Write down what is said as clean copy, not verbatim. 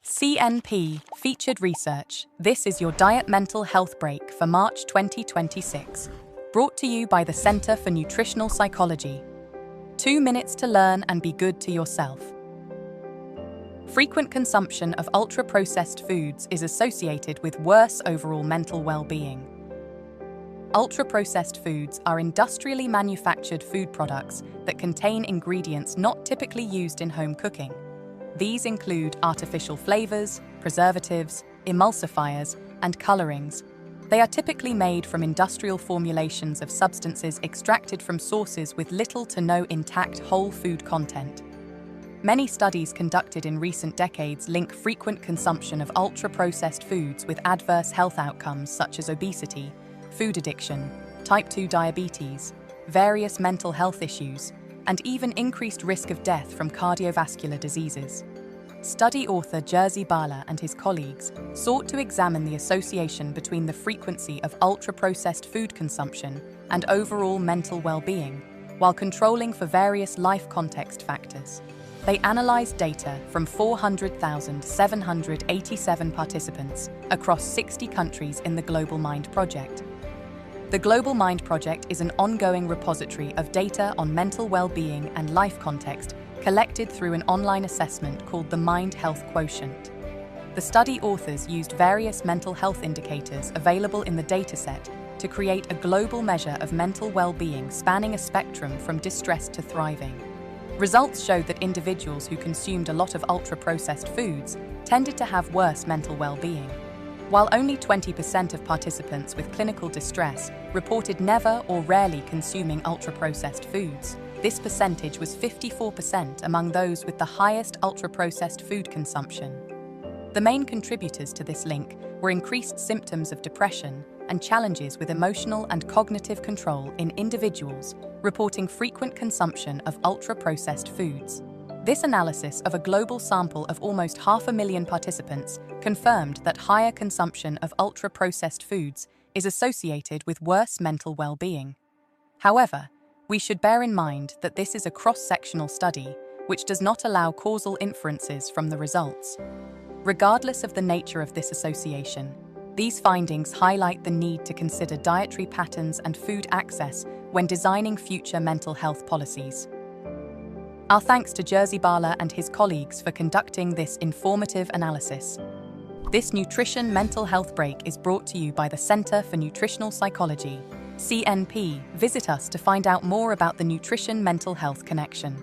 CNP Featured Research. This is your Diet Mental Health Break for March 2026. Brought to you by the Center for Nutritional Psychology. 2 minutes to learn and be good to yourself. Frequent consumption of ultra-processed foods is associated with worse overall mental well-being. Ultra-processed foods are industrially manufactured food products that contain ingredients not typically used in home cooking. These include artificial flavors, preservatives, emulsifiers, and colorings. They are typically made from industrial formulations of substances extracted from sources with little to no intact whole food content. Many studies conducted in recent decades link frequent consumption of ultra-processed foods with adverse health outcomes such as obesity, food addiction, type 2 diabetes, various mental health issues, and even increased risk of death from cardiovascular diseases. Study author Jerzy Bala and his colleagues sought to examine the association between the frequency of ultra-processed food consumption and overall mental well-being, while controlling for various life context factors. They analyzed data from 400,787 participants across 60 countries in the Global Mind Project. The Global Mind Project is an ongoing repository of data on mental well-being and life context collected through an online assessment called the Mind Health Quotient. The study authors used various mental health indicators available in the dataset to create a global measure of mental well-being spanning a spectrum from distress to thriving. Results showed that individuals who consumed a lot of ultra-processed foods tended to have worse mental well-being. While only 20% of participants with clinical distress reported never or rarely consuming ultra-processed foods, this percentage was 54% among those with the highest ultra-processed food consumption. The main contributors to this link were increased symptoms of depression and challenges with emotional and cognitive control in individuals reporting frequent consumption of ultra-processed foods. This analysis of a global sample of almost 500,000 participants confirmed that higher consumption of ultra-processed foods is associated with worse mental well-being. However, we should bear in mind that this is a cross-sectional study, which does not allow causal inferences from the results. Regardless of the nature of this association, these findings highlight the need to consider dietary patterns and food access when designing future mental health policies. Our thanks to Jerzy Bala and his colleagues for conducting this informative analysis. This Nutrition Mental Health Break is brought to you by the Center for Nutritional Psychology, CNP. Visit us to find out more about the Nutrition Mental Health Connection.